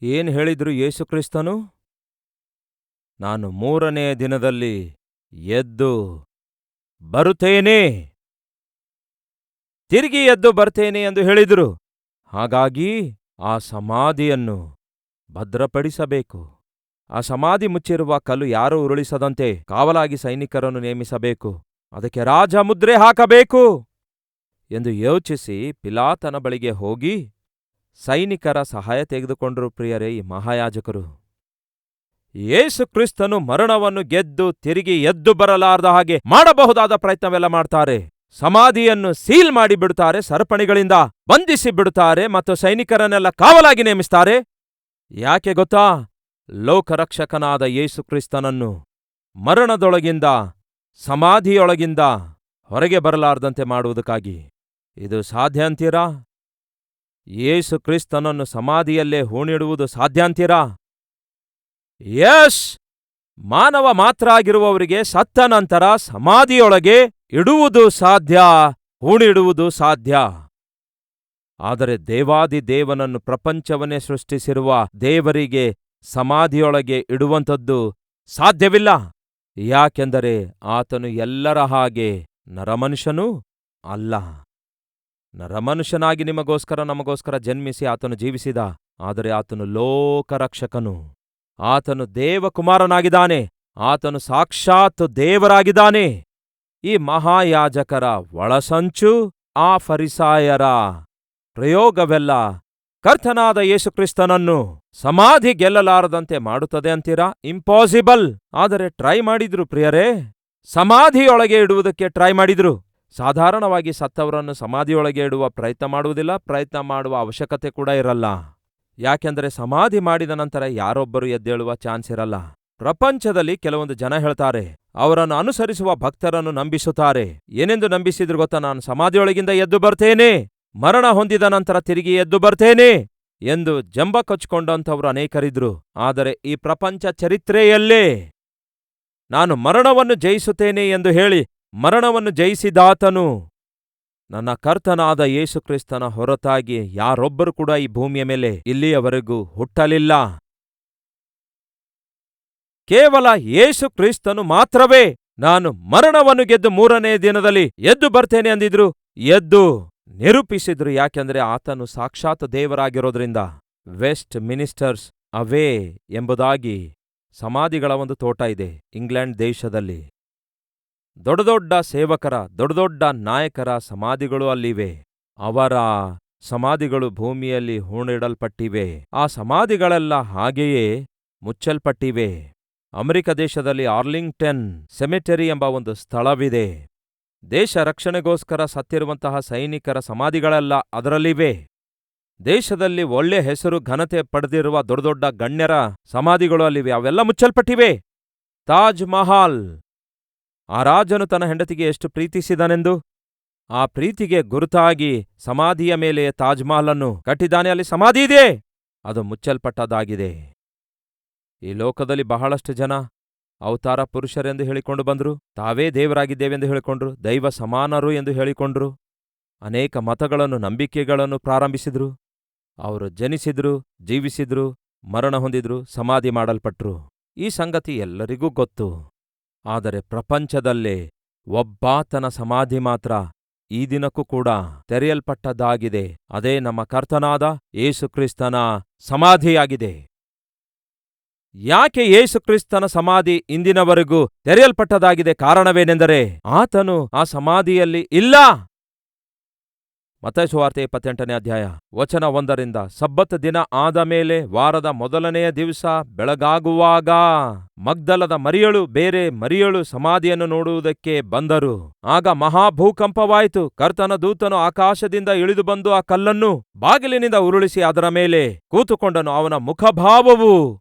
ಏನ್ ಹೇಳಿದ್ರು ಯೇಸು ಕ್ರಿಸ್ತನು? ನಾನು 3ನೇ ದಿನದಲ್ಲಿ ಎದ್ದು ಬರುತ್ತೇನೆ, ತಿರುಗಿ ಎದ್ದು ಬರ್ತೇನೆ ಎಂದು ಹೇಳಿದರು. ಹಾಗಾಗಿ ಆ ಸಮಾಧಿಯನ್ನು ಭದ್ರಪಡಿಸಬೇಕು. ಆ ಸಮಾಧಿ ಮುಚ್ಚಿರುವ ಕಲ್ಲು ಯಾರೂ ಉರುಳಿಸದಂತೆ ಕಾವಲಾಗಿ ಸೈನಿಕರನ್ನು ನೇಮಿಸಬೇಕು. ಅದಕ್ಕೆ ರಾಜ ಮುದ್ರೆ ಹಾಕಬೇಕು ಎಂದು ಯೋಚಿಸಿ ಪಿಲಾತನ ಬಳಿಗೆ ಹೋಗಿ ಸೈನಿಕರ ಸಹಾಯ ತೆಗೆದುಕೊಂಡರು. ಪ್ರಿಯರೇ, ಈ ಮಹಾಯಾಜಕರು ಯೇಸು ಕ್ರಿಸ್ತನು ಮರಣವನ್ನು ಗೆದ್ದು ತಿರುಗಿ ಎದ್ದು ಬರಲಾರದ ಹಾಗೆ ಮಾಡಬಹುದಾದ ಪ್ರಯತ್ನವೆಲ್ಲ ಮಾಡ್ತಾರೆ. ಸಮಾಧಿಯನ್ನು ಸೀಲ್ ಮಾಡಿ ಬಿಡುತ್ತಾರೆ, ಸರಪಣಿಗಳಿಂದ ಬಂಧಿಸಿ ಬಿಡುತ್ತಾರೆ ಮತ್ತು ಸೈನಿಕರನ್ನೆಲ್ಲ ಕಾವಲಾಗಿ ನೇಮಿಸ್ತಾರೆ. ಯಾಕೆ ಗೊತ್ತಾ? ಲೋಕರಕ್ಷಕನಾದ ಯೇಸು ಕ್ರಿಸ್ತನನ್ನು ಮರಣದೊಳಗಿಂದ, ಸಮಾಧಿಯೊಳಗಿಂದ ಹೊರಗೆ ಬರಲಾರದಂತೆ ಮಾಡುವುದಕ್ಕಾಗಿ. ಇದು ಸಾಧ್ಯ ಅಂತೀರಾ? ಯೇಸು ಕ್ರಿಸ್ತನನ್ನು ಸಮಾಧಿಯಲ್ಲೇ ಹೂಣಿಡುವುದು ಸಾಧ್ಯ ಅಂತೀರಾ? ಯಸ್, ಮಾನವ ಮಾತ್ರ ಆಗಿರುವವರಿಗೆ ಸತ್ತ ನಂತರ ಸಮಾಧಿಯೊಳಗೆ ಇಡುವುದು ಸಾಧ್ಯ, ಹೂಣಿಡುವುದು ಸಾಧ್ಯ. ಆದರೆ ದೇವಾದಿದೇವನನ್ನು, ಪ್ರಪಂಚವನ್ನೇ ಸೃಷ್ಟಿಸಿರುವ ದೇವರಿಗೆ ಸಮಾಧಿಯೊಳಗೆ ಇಡುವಂಥದ್ದು ಸಾಧ್ಯವಿಲ್ಲ. ಯಾಕೆಂದರೆ ಆತನು ಎಲ್ಲರ ಹಾಗೆ ನರಮನುಷ್ಯನೂ ಅಲ್ಲ. ನರಮನುಷ್ಯನಾಗಿ ನಿಮಗೋಸ್ಕರ ನಮಗೋಸ್ಕರ ಜನ್ಮಿಸಿ ಆತನು ಜೀವಿಸಿದ. ಆದರೆ ಆತನು ಲೋಕರಕ್ಷಕನು. ಆತನು ದೇವಕುಮಾರನಾಗಿದ್ದಾನೆ. ಆತನು ಸಾಕ್ಷಾತ್ ದೇವರಾಗಿದ್ದಾನೆ. ಈ ಮಹಾಯಾಜಕರ ಒಳಸಂಚು, ಆ ಫರಿಸಾಯರ ಪ್ರಯೋಗವೆಲ್ಲ ಕರ್ತನಾದ ಯೇಸುಕ್ರಿಸ್ತನನ್ನು ಸಮಾಧಿ ಗೆಲ್ಲಲಾರದಂತೆ ಮಾಡುತ್ತದೆ ಅಂತೀರಾ? ಇಂಪಾಸಿಬಲ್. ಆದರೆ ಟ್ರೈ ಮಾಡಿದ್ರು ಪ್ರಿಯರೇ, ಸಮಾಧಿಯೊಳಗೆ ಇಡುವುದಕ್ಕೆ ಟ್ರೈ ಮಾಡಿದ್ರು. ಸಾಧಾರಣವಾಗಿ ಸತ್ತವರನ್ನು ಸಮಾಧಿಯೊಳಗೆ ಇಡುವ ಪ್ರಯತ್ನ ಮಾಡುವುದಿಲ್ಲ, ಪ್ರಯತ್ನ ಮಾಡುವ ಅವಶ್ಯಕತೆ ಕೂಡ ಇರಲ್ಲ. ಯಾಕೆಂದರೆ ಸಮಾಧಿ ಮಾಡಿದ ನಂತರ ಯಾರೊಬ್ಬರು ಎದ್ದೇಳುವ ಚಾನ್ಸ್ ಇರಲ್ಲ. ಪ್ರಪಂಚದಲ್ಲಿ ಕೆಲವೊಂದು ಜನ ಹೇಳ್ತಾರೆ, ಅವರನ್ನು ಅನುಸರಿಸುವ ಭಕ್ತರನ್ನು ನಂಬಿಸುತ್ತಾರೆ. ಏನೆಂದು ನಂಬಿಸಿದ್ರು ಗೊತ್ತಾ? ನಾನು ಸಮಾಧಿಯೊಳಗಿಂದ ಎದ್ದು ಬರ್ತೇನೆ, ಮರಣ ಹೊಂದಿದ ನಂತರ ತಿರುಗಿ ಎದ್ದು ಬರ್ತೇನೆ ಎಂದು ಜಂಬ ಕೊಚ್ಚಿಕೊಂಡಂಥವರು ಅನೇಕರಿದ್ರು. ಆದರೆ ಈ ಪ್ರಪಂಚ ಚರಿತ್ರೆಯಲ್ಲೇ ನಾನು ಮರಣವನ್ನು ಜಯಿಸುತ್ತೇನೆ ಎಂದು ಹೇಳಿ ಮರಣವನ್ನು ಜಯಿಸಿದಾತನು ನನ್ನ ಕರ್ತನಾದ ಯೇಸುಕ್ರಿಸ್ತನ ಹೊರತಾಗಿ ಯಾರೊಬ್ಬರು ಕೂಡ ಈ ಭೂಮಿಯ ಮೇಲೆ ಇಲ್ಲಿಯವರೆಗೂ ಹುಟ್ಟಲಿಲ್ಲ. ಕೇವಲ ಯೇಸು ಕ್ರಿಸ್ತನು ಮಾತ್ರವೇ ನಾನು ಮರಣವನ್ನು ಗೆದ್ದು 3ನೇ ದಿನದಲ್ಲಿ ಎದ್ದು ಬರ್ತೇನೆ ಅಂದಿದ್ರು. ಎದ್ದು ನಿರೂಪಿಸಿದ್ರು. ಯಾಕೆಂದ್ರೆ ಆತನು ಸಾಕ್ಷಾತ್ ದೇವರಾಗಿರೋದ್ರಿಂದ. ವೆಸ್ಟ್ ಮಿನಿಸ್ಟರ್ಸ್ ಅವೇ ಎಂಬುದಾಗಿ ಸಮಾಧಿಗಳ ಒಂದು ತೋಟ ಇದೆ ಇಂಗ್ಲೆಂಡ್ ದೇಶದಲ್ಲಿ. ದೊಡ್ಡ ದೊಡ್ಡ ಸೇವಕರ, ದೊಡ್ಡ ದೊಡ್ಡ ನಾಯಕರ ಸಮಾಧಿಗಳು ಅಲ್ಲಿವೆ. ಅವರ ಸಮಾಧಿಗಳು ಭೂಮಿಯಲ್ಲಿ ಹೂಣಿಡಲ್ಪಟ್ಟಿವೆ. ಆ ಸಮಾಧಿಗಳೆಲ್ಲ ಹಾಗೆಯೇ ಮುಚ್ಚಲ್ಪಟ್ಟಿವೆ. ಅಮೆರಿಕ ದೇಶದಲ್ಲಿ ಆರ್ಲಿಂಗ್ಟನ್ ಸೆಮೆಟರಿ ಎಂಬ ಒಂದು ಸ್ಥಳವಿದೆ. ದೇಶ ರಕ್ಷಣೆಗೋಸ್ಕರ ಸತ್ತಿರುವಂತಹ ಸೈನಿಕರ ಸಮಾಧಿಗಳೆಲ್ಲ ಅದರಲ್ಲಿವೆ. ದೇಶದಲ್ಲಿ ಒಳ್ಳೆ ಹೆಸರು, ಘನತೆ ಪಡೆದಿರುವ ದೊಡ್ಡ ದೊಡ್ಡ ಗಣ್ಯರ ಸಮಾಧಿಗಳು ಅಲ್ಲಿವೆ. ಅವೆಲ್ಲ ಮುಚ್ಚಲ್ಪಟ್ಟಿವೆ. ತಾಜ್ ಮಹಲ್, ಆ ರಾಜನು ತನ್ನ ಹೆಂಡತಿಗೆ ಎಷ್ಟು ಪ್ರೀತಿಸಿದನೆಂದು, ಆ ಪ್ರೀತಿಗೆ ಗುರುತಾಗಿ ಸಮಾಧಿಯ ಮೇಲೆ ತಾಜ್ ಮಹಲ್ ಅನ್ನು ಕಟ್ಟಿದ್ದಾನೆ. ಅಲ್ಲಿ ಸಮಾಧಿ ಇದೆ, ಅದು ಮುಚ್ಚಲ್ಪಟ್ಟದಾಗಿದೆ. ಈ ಲೋಕದಲ್ಲಿ ಬಹಳಷ್ಟು ಜನ ಅವತಾರ ಪುರುಷರೆಂದು ಹೇಳಿಕೊಂಡು ಬಂದರು, ತಾವೇ ದೇವರಾಗಿದ್ದೇವೆಂದು ಹೇಳಿಕೊಂಡ್ರು, ದೈವ ಸಮಾನರು ಎಂದು ಹೇಳಿಕೊಂಡ್ರು. ಅನೇಕ ಮತಗಳನ್ನು, ನಂಬಿಕೆಗಳನ್ನು ಪ್ರಾರಂಭಿಸಿದ್ರು. ಅವರು ಜನಿಸಿದ್ರು, ಜೀವಿಸಿದ್ರು, ಮರಣ ಹೊಂದಿದ್ರು, ಸಮಾಧಿ ಮಾಡಲ್ಪಟ್ರು. ಈ ಸಂಗತಿ ಎಲ್ಲರಿಗೂ ಗೊತ್ತು. ಆದರೆ ಪ್ರಪಂಚದಲ್ಲೇ ಒಬ್ಬಾತನ ಸಮಾಧಿ ಮಾತ್ರ ಈ ದಿನಕ್ಕೂ ಕೂಡ ತೆರೆಯಲ್ಪಟ್ಟದ್ದಾಗಿದೆ. ಅದೇ ನಮ್ಮ ಕರ್ತನಾದ ಯೇಸುಕ್ರಿಸ್ತನ ಸಮಾಧಿಯಾಗಿದೆ. ಯಾಕೆ ಯೇಸುಕ್ರಿಸ್ತನ ಸಮಾಧಿ ಇಂದಿನವರೆಗೂ ತೆರೆಯಲ್ಪಟ್ಟದಾಗಿದೆ? ಕಾರಣವೇನೆಂದರೆ ಆತನು ಆ ಸಮಾಧಿಯಲ್ಲಿ ಇಲ್ಲ. ಮತ್ತಾಯ ಸುವಾರ್ತೆ 28ನೇ ಅಧ್ಯಾಯ ವಚನ 1ರಿಂದ, ಸಬ್ಬತ್ ದಿನ ಆದ ಮೇಲೆ ವಾರದ ಮೊದಲನೆಯ ದಿವಸ ಬೆಳಗಾಗುವಾಗ ಮಗ್ದಲದ ಮರಿಯಳು ಬೇರೆ ಮರಿಯಳು ಸಮಾಧಿಯನ್ನು ನೋಡುವುದಕ್ಕೆ ಬಂದರು. ಆಗ ಮಹಾಭೂಕಂಪವಾಯಿತು. ಕರ್ತನ ದೂತನು ಆಕಾಶದಿಂದ ಇಳಿದು ಬಂದು ಆ ಕಲ್ಲನ್ನು ಬಾಗಿಲಿನಿಂದ ಉರುಳಿಸಿ ಅದರ ಮೇಲೆ ಕೂತುಕೊಂಡನು. ಅವನ ಮುಖಭಾವವು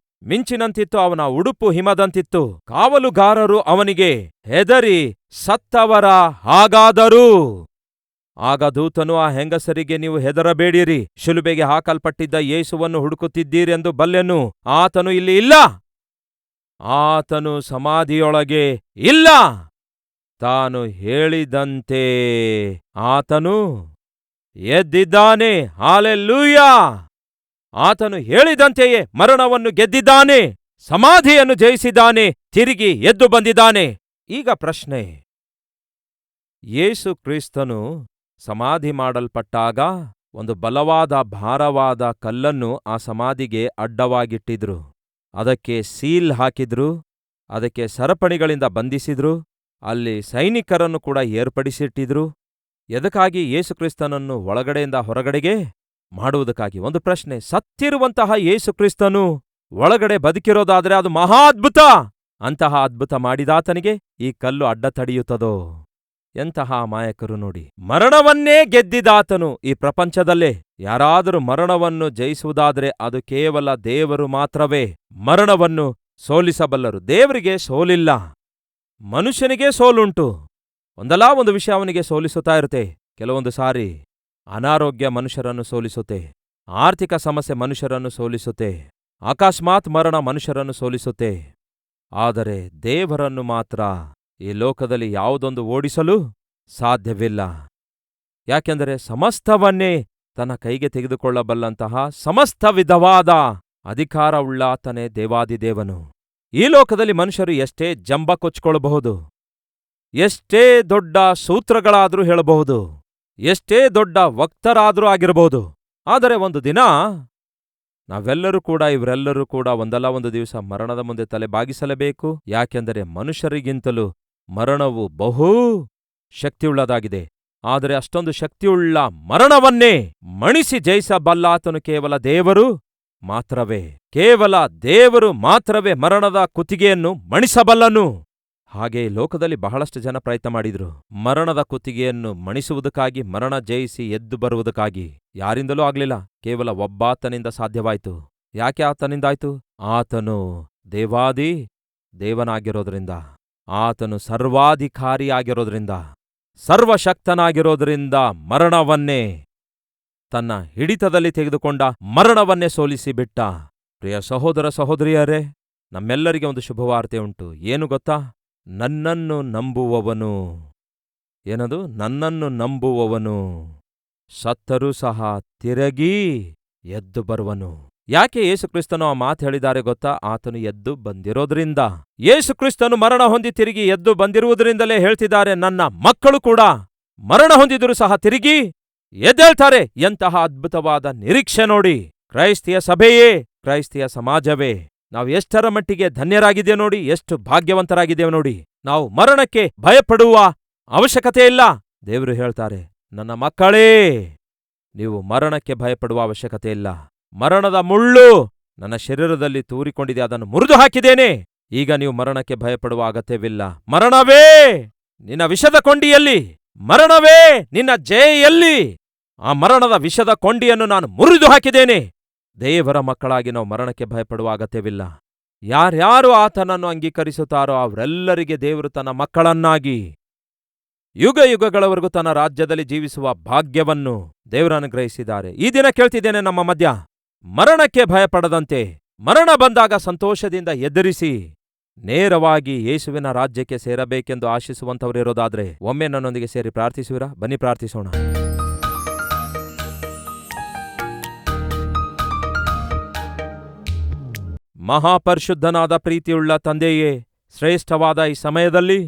ಮಿಂಚಿನಂತಿತ್ತು, ಅವನ ಉಡುಪು ಹಿಮದಂತಿತ್ತು. ಕಾವಲುಗಾರರು ಅವನಿಗೆ ಹೆದರಿ ಸತ್ತವರ ಹಾಗಾದರು. ಆಗ ದೂತನು ಆ ಹೆಂಗಸರಿಗೆ, ನೀವು ಹೆದರಬೇಡಿರಿ, ಶಿಲುಬೆಗೆ ಹಾಕಲ್ಪಟ್ಟಿದ್ದ ಯೇಸುವನ್ನು ಹುಡುಕುತ್ತಿದ್ದೀರೆಂದು ಬಲ್ಲೆನು. ಆತನು ಇಲ್ಲಿ ಇಲ್ಲ, ಆತನು ಸಮಾಧಿಯೊಳಗೆ ಇಲ್ಲ. ತಾನು ಹೇಳಿದಂತೆ ಆತನು ಎದ್ದಿದ್ದಾನೆ. ಹಾಲೆಲೂಯಾ! ಆತನು ಹೇಳಿದಂತೆಯೇ ಮರಣವನ್ನು ಗೆದ್ದಿದ್ದಾನೆ, ಸಮಾಧಿಯನ್ನು ಜಯಿಸಿದ್ದಾನೆ, ತಿರುಗಿ ಎದ್ದು ಬಂದಿದ್ದಾನೆ. ಈಗ ಪ್ರಶ್ನೆ, ಯೇಸು ಕ್ರಿಸ್ತನು ಸಮಾಧಿ ಮಾಡಲ್ಪಟ್ಟಾಗ ಒಂದು ಬಲವಾದ ಭಾರವಾದ ಕಲ್ಲನ್ನು ಆ ಸಮಾಧಿಗೆ ಅಡ್ಡವಾಗಿಟ್ಟಿದ್ರು. ಅದಕ್ಕೆ ಸೀಲ್ ಹಾಕಿದ್ರು, ಅದಕ್ಕೆ ಸರಪಣಿಗಳಿಂದ ಬಂಧಿಸಿದ್ರು, ಅಲ್ಲಿ ಸೈನಿಕರನ್ನು ಕೂಡ ಏರ್ಪಡಿಸಿಟ್ಟಿದ್ರು. ಎದಕ್ಕಾಗಿ ಯೇಸುಕ್ರಿಸ್ತನನ್ನು ಒಳಗಡೆಯಿಂದ ಹೊರಗಡೆಗೆ ಮಾಡುವುದಕ್ಕಾಗಿ. ಒಂದು ಪ್ರಶ್ನೆ, ಸತ್ತಿರುವಂತಹ ಯೇಸುಕ್ರಿಸ್ತನು ಒಳಗಡೆ ಬದುಕಿರೋದಾದ್ರೆ ಅದು ಮಹಾ ಅದ್ಭುತ. ಅಂತಹ ಅದ್ಭುತ ಮಾಡಿದಾತನಿಗೆ ಈ ಕಲ್ಲು ಅಡ್ಡ ತಡೆಯುತ್ತದೋ? ಎಂತಹ ಅಮಾಯಕರು ನೋಡಿ. ಮರಣವನ್ನೇ ಗೆದ್ದಿದಾತನು ಈ ಪ್ರಪಂಚದಲ್ಲೇ. ಯಾರಾದರೂ ಮರಣವನ್ನು ಜಯಿಸುವುದಾದರೆ ಅದು ಕೇವಲ ದೇವರು ಮಾತ್ರವೇ ಮರಣವನ್ನು ಸೋಲಿಸಬಲ್ಲರು. ದೇವರಿಗೆ ಸೋಲಿಲ್ಲ, ಮನುಷ್ಯನಿಗೆ ಸೋಲುಂಟು. ಒಂದಲ್ಲ ಒಂದು ವಿಷಯ ಅವನಿಗೆ ಸೋಲಿಸುತ್ತಾ ಇರುತ್ತೆ. ಕೆಲವೊಂದು ಸಾರಿ ಅನಾರೋಗ್ಯ ಮನುಷ್ಯರನ್ನು ಸೋಲಿಸುತ್ತೆ, ಆರ್ಥಿಕ ಸಮಸ್ಯೆ ಮನುಷ್ಯರನ್ನು ಸೋಲಿಸುತ್ತೆ, ಅಕಸ್ಮಾತ್ ಮರಣ ಮನುಷ್ಯರನ್ನು ಸೋಲಿಸುತ್ತೆ. ಆದರೆ ದೇವರನ್ನು ಮಾತ್ರ ಈ ಲೋಕದಲ್ಲಿ ಯಾವುದೊಂದು ಓಡಿಸಲು ಸಾಧ್ಯವಿಲ್ಲ. ಯಾಕೆಂದರೆ ಸಮಸ್ತವನ್ನೇ ತನ್ನ ಕೈಗೆ ತೆಗೆದುಕೊಳ್ಳಬಲ್ಲಂತಹ ಸಮಸ್ತ ವಿಧವಾದ ಅಧಿಕಾರವುಳ್ಳಾತನೇ ದೇವಾದಿದೇವನು. ಈ ಲೋಕದಲ್ಲಿ ಮನುಷ್ಯರು ಎಷ್ಟೇ ಜಂಬ ಕೊಚ್ಚಿಕೊಳ್ಳಬಹುದು, ಎಷ್ಟೇ ದೊಡ್ಡ ಸೂತ್ರಗಳಾದರೂ ಹೇಳಬಹುದು, ಎಷ್ಟೇ ದೊಡ್ಡ ವಕ್ತರಾದರೂ ಆಗಿರಬಹುದು. ಆದರೆ ಒಂದು ದಿನ ನಾವೆಲ್ಲರೂ ಕೂಡ, ಇವರೆಲ್ಲರೂ ಕೂಡ ಒಂದಲ್ಲ ಒಂದು ದಿವಸ ಮರಣದ ಮುಂದೆ ತಲೆ ಬಾಗಿಸಲೇಬೇಕು. ಯಾಕೆಂದರೆ ಮನುಷ್ಯರಿಗಿಂತಲೂ ಮರಣವು ಬಹು ಶಕ್ತಿಯುಳ್ಳದಾಗಿದೆ. ಆದರೆ ಅಷ್ಟೊಂದು ಶಕ್ತಿಯುಳ್ಳ ಮರಣವನ್ನೇ ಮಣಿಸಿ ಜಯಿಸಬಲ್ಲಾತನು ಕೇವಲ ದೇವರು ಮಾತ್ರವೇ. ಕೇವಲ ದೇವರು ಮಾತ್ರವೇ ಮರಣದ ಕುತ್ತಿಗೆಯನ್ನು ಮಣಿಸಬಲ್ಲನು. ಹಾಗೆ ಲೋಕದಲ್ಲಿ ಬಹಳಷ್ಟು ಜನ ಪ್ರಯತ್ನ ಮಾಡಿದ್ರು ಮರಣದ ಕುತ್ತಿಗೆಯನ್ನು ಮಣಿಸುವುದಕ್ಕಾಗಿ, ಮರಣ ಜಯಿಸಿ ಎದ್ದು ಬರುವುದಕ್ಕಾಗಿ. ಯಾರಿಂದಲೂ ಆಗ್ಲಿಲ್ಲ, ಕೇವಲ ಒಬ್ಬಾತನಿಂದ ಸಾಧ್ಯವಾಯಿತು. ಯಾಕೆ ಆತನಿಂದಾಯ್ತು? ಆತನು ದೇವಾದಿ ದೇವನಾಗಿರೋದ್ರಿಂದ, ಆತನು ಸರ್ವಾಧಿಕಾರಿಯಾಗಿರೋದ್ರಿಂದ, ಸರ್ವಶಕ್ತನಾಗಿರೋದ್ರಿಂದ ಮರಣವನ್ನೇ ತನ್ನ ಹಿಡಿತದಲ್ಲಿ ತೆಗೆದುಕೊಂಡ, ಮರಣವನ್ನೇ ಸೋಲಿಸಿಬಿಟ್ಟ. ಪ್ರಿಯ ಸಹೋದರ ಸಹೋದರಿಯರೇ, ನಮ್ಮೆಲ್ಲರಿಗೆ ಒಂದು ಶುಭವಾರ್ತೆ ಉಂಟು. ಏನು ಗೊತ್ತಾ? ನನ್ನನ್ನು ನಂಬುವವನು, ಏನದು? ನನ್ನನ್ನು ನಂಬುವವನು ಸತ್ತರೂ ಸಹ ತಿರುಗಿ ಎದ್ದು ಬರುವನು. ಯಾಕೆ ಯೇಸುಕ್ರಿಸ್ತನು ಆ ಮಾತು ಹೇಳಿದ್ದಾರೆ ಗೊತ್ತಾ? ಆತನು ಎದ್ದು ಬಂದಿರೋದ್ರಿಂದ. ಯೇಸುಕ್ರಿಸ್ತನು ಮರಣ ಹೊಂದಿ ತಿರುಗಿ ಎದ್ದು ಬಂದಿರುವುದರಿಂದಲೇ ಹೇಳ್ತಿದ್ದಾರೆ, ನನ್ನ ಮಕ್ಕಳು ಕೂಡ ಮರಣ ಹೊಂದಿದರೂ ಸಹ ತಿರುಗಿ ಎದ್ದೇಳ್ತಾರೆ. ಎಂತಹ ಅದ್ಭುತವಾದ ನಿರೀಕ್ಷೆ ನೋಡಿ. ಕ್ರೈಸ್ತಿಯ ಸಭೆಯೇ, ಕ್ರೈಸ್ತಿಯ ಸಮಾಜವೇ, ನಾವು ಎಷ್ಟರ ಮಟ್ಟಿಗೆ ಧನ್ಯರಾಗಿದ್ದೇವೆ ನೋಡಿ, ಎಷ್ಟು ಭಾಗ್ಯವಂತರಾಗಿದ್ದೇವೆ ನೋಡಿ. ನಾವು ಮರಣಕ್ಕೆ ಭಯಪಡುವ ಅವಶ್ಯಕತೆ ಇಲ್ಲ. ದೇವರು ಹೇಳ್ತಾರೆ, ನನ್ನ ಮಕ್ಕಳೇ, ನೀವು ಮರಣಕ್ಕೆ ಭಯಪಡುವ ಅವಶ್ಯಕತೆ ಇಲ್ಲ. ಮರಣದ ಮುಳ್ಳು ನನ್ನ ಶರೀರದಲ್ಲಿ ತೂರಿಕೊಂಡಿದೆ, ಅದನ್ನು ಮುರಿದು ಹಾಕಿದ್ದೇನೆ. ಈಗ ನೀವು ಮರಣಕ್ಕೆ ಭಯಪಡುವ ಅಗತ್ಯವಿಲ್ಲ. ಮರಣವೇ ನಿನ್ನ ವಿಷದ ಕೊಂಡಿಯಲ್ಲಿ, ಮರಣವೇ ನಿನ್ನ ಜಯೆಯಲ್ಲಿ, ಆ ಮರಣದ ವಿಷದ ಕೊಂಡಿಯನ್ನು ನಾನು ಮುರಿದು ಹಾಕಿದ್ದೇನೆ. ದೇವರ ಮಕ್ಕಳಾಗಿ ನಾವು ಮರಣಕ್ಕೆ ಭಯಪಡುವ ಅಗತ್ಯವಿಲ್ಲ. ಯಾರ್ಯಾರು ಆತನನ್ನು ಅಂಗೀಕರಿಸುತ್ತಾರೋ ಅವರೆಲ್ಲರಿಗೆ ದೇವರು ತನ್ನ ಮಕ್ಕಳನ್ನಾಗಿ ಯುಗ ಯುಗಗಳವರೆಗೂ ತನ್ನ ರಾಜ್ಯದಲ್ಲಿ ಜೀವಿಸುವ ಭಾಗ್ಯವನ್ನು ದೇವರು ಅನುಗ್ರಹಿಸಿದ್ದಾರೆ. ಈ ದಿನ ಕೇಳ್ತಿದ್ದೇನೆ ನಮ್ಮ ಮಧ್ಯ, ಮರಣಕ್ಕೆ ಭಯಪಡದಂತೆ, ಮರಣ ಬಂದಾಗ ಸಂತೋಷದಿಂದ ಎದುರಿಸಿ ನೇರವಾಗಿ ಯೇಸುವಿನ ರಾಜ್ಯಕ್ಕೆ ಸೇರಬೇಕೆಂದು ಆಶಿಸುವಂಥವರಿರೋದಾದ್ರೆ ಒಮ್ಮೆ ನನ್ನೊಂದಿಗೆ ಸೇರಿ ಪ್ರಾರ್ಥಿಸುವಿರಾ? ಬನ್ನಿ ಪ್ರಾರ್ಥಿಸೋಣ. ಮಹಾಪರಿಶುದ್ಧನಾದ ಪ್ರೀತಿಯುಳ್ಳ ತಂದೆಯೇ, ಶ್ರೇಷ್ಠವಾದ ಈ ಸಮಯದಲ್ಲಿ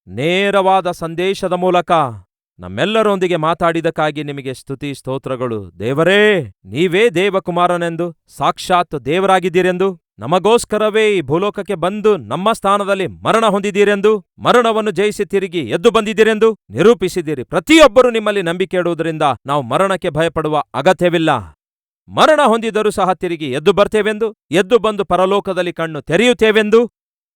ನೇರವಾದ ಸಂದೇಶದ ಮೂಲಕ ನಮ್ಮೆಲ್ಲರೊಂದಿಗೆ ಮಾತಾಡಿದಕ್ಕಾಗಿ ನಿಮಗೆ ಸ್ತುತಿ ಸ್ತೋತ್ರಗಳು. ದೇವರೇ, ನೀವೇ ದೇವಕುಮಾರನೆಂದು, ಸಾಕ್ಷಾತ್ ದೇವರಾಗಿದ್ದೀರೆಂದು, ನಮಗೋಸ್ಕರವೇ ಈ ಭೂಲೋಕಕ್ಕೆ ಬಂದು ನಮ್ಮ ಸ್ಥಾನದಲ್ಲಿ ಮರಣ ಹೊಂದಿದ್ದೀರೆಂದು, ಮರಣವನ್ನು ಜಯಿಸಿ ತಿರುಗಿ ಎದ್ದು ಬಂದಿದ್ದೀರೆಂದು ನಿರೂಪಿಸಿದ್ದೀರಿ. ಪ್ರತಿಯೊಬ್ಬರೂ ನಿಮ್ಮಲ್ಲಿ ನಂಬಿಕೆ ಇಡುವುದರಿಂದ ನಾವು ಮರಣಕ್ಕೆ ಭಯಪಡುವ ಅಗತ್ಯವಿಲ್ಲ. ಮರಣ ಹೊಂದಿದರೂ ಸಹ ತಿರುಗಿ ಎದ್ದು ಬರ್ತೇವೆಂದು, ಎದ್ದು ಬಂದು ಪರಲೋಕದಲ್ಲಿ ಕಣ್ಣು ತೆರೆಯುತ್ತೇವೆಂದು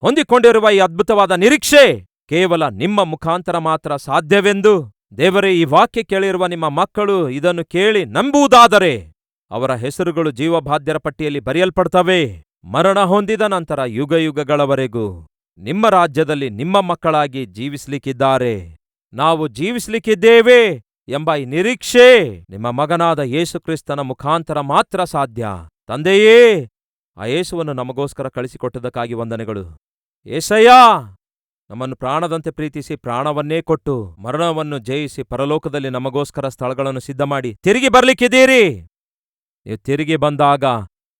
ಹೊಂದಿಕೊಂಡಿರುವ ಈ ಅದ್ಭುತವಾದ ನಿರೀಕ್ಷೆ ಕೇವಲ ನಿಮ್ಮ ಮುಖಾಂತರ ಮಾತ್ರ ಸಾಧ್ಯವೆಂದು, ದೇವರೇ, ಈ ವಾಕ್ಯ ಕೇಳಿರುವ ನಿಮ್ಮ ಮಕ್ಕಳು ಇದನ್ನು ಕೇಳಿ ನಂಬುವುದಾದರೆ ಅವರ ಹೆಸರುಗಳು ಜೀವಬಾಧ್ಯರ ಪಟ್ಟಿಯಲ್ಲಿ ಬರೆಯಲ್ಪಡ್ತವೆ. ಮರಣ ಹೊಂದಿದ ನಂತರ ಯುಗ ಯುಗಗಳವರೆಗೂ ನಿಮ್ಮ ರಾಜ್ಯದಲ್ಲಿ ನಿಮ್ಮ ಮಕ್ಕಳಾಗಿ ಜೀವಿಸ್ಲಿಕ್ಕಿದ್ದಾರೆ. ನಾವು ಜೀವಿಸ್ಲಿಕ್ಕಿದ್ದೇವೆ ಎಂಬ ಈ ನಿರೀಕ್ಷೆ ನಿಮ್ಮ ಮಗನಾದ ಯೇಸುಕ್ರಿಸ್ತನ ಮುಖಾಂತರ ಮಾತ್ರ ಸಾಧ್ಯ. ತಂದೆಯೇ, ಆ ಯೇಸುವನ್ನು ನಮಗೋಸ್ಕರ ಕಳಿಸಿಕೊಟ್ಟದಕ್ಕಾಗಿ ವಂದನೆಗಳು. ಏಸಯ್ಯ, ನಮ್ಮನ್ನು ಪ್ರಾಣದಂತೆ ಪ್ರೀತಿಸಿ ಪ್ರಾಣವನ್ನೇ ಕೊಟ್ಟು ಮರಣವನ್ನು ಜಯಿಸಿ ಪರಲೋಕದಲ್ಲಿ ನಮಗೋಸ್ಕರ ಸ್ಥಳಗಳನ್ನು ಸಿದ್ಧಮಾಡಿ ತಿರುಗಿ ಬರ್ಲಿಕ್ಕಿದ್ದೀರಿ. ನೀವು ತಿರುಗಿ ಬಂದಾಗ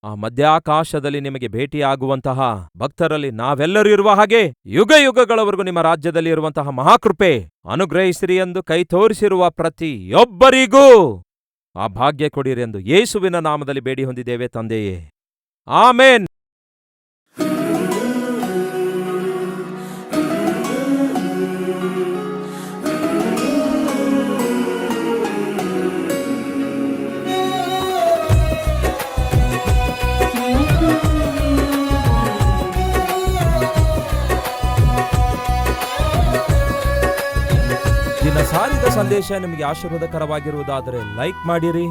ಆ ಮಧ್ಯಾಕಾಶದಲ್ಲಿ ನಿಮಗೆ ಭೇಟಿಯಾಗುವಂತಹ ಭಕ್ತರಲ್ಲಿ ನಾವೆಲ್ಲರೂ ಇರುವ ಹಾಗೆ ಯುಗ ಯುಗಗಳವರೆಗೂ ನಿಮ್ಮ ರಾಜ್ಯದಲ್ಲಿ ಇರುವಂತಹ ಮಹಾಕೃಪೆ ಅನುಗ್ರಹಿಸಿರಿ ಎಂದು ಕೈ ತೋರಿಸಿರುವ ಪ್ರತಿಯೊಬ್ಬರಿಗೂ ಆ ಭಾಗ್ಯ ಕೊಡಿರಿ ಎಂದು ಯೇಸುವಿನ ನಾಮದಲ್ಲಿ ಬೇಡಿ ಹೊಂದಿದ್ದೇವೆ ತಂದೆಯೇ, ಆಮೇನ್. ದಿನ ಸಾರಿದ ಸಂದೇಶ ನಿಮಗೆ ಆಶೀರ್ವಾದಕರವಾಗಿರುವುದಾದರೆ ಲೈಕ್ ಮಾಡಿರಿ.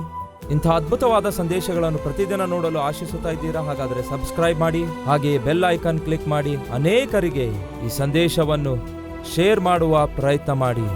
ಇಂಥ ಅದ್ಭುತವಾದ ಸಂದೇಶಗಳನ್ನು ಪ್ರತಿದಿನ ನೋಡಲು ಆಶಿಸುತ್ತಾ ಇದ್ದೀರಾ? ಹಾಗಾದರೆ ಸಬ್ಸ್ಕ್ರೈಬ್ ಮಾಡಿ, ಹಾಗೆಯೇ ಬೆಲ್ ಐಕಾನ್ ಕ್ಲಿಕ್ ಮಾಡಿ ಅನೇಕರಿಗೆ ಈ ಸಂದೇಶವನ್ನು ಶೇರ್ ಮಾಡುವ ಪ್ರಯತ್ನ ಮಾಡಿ.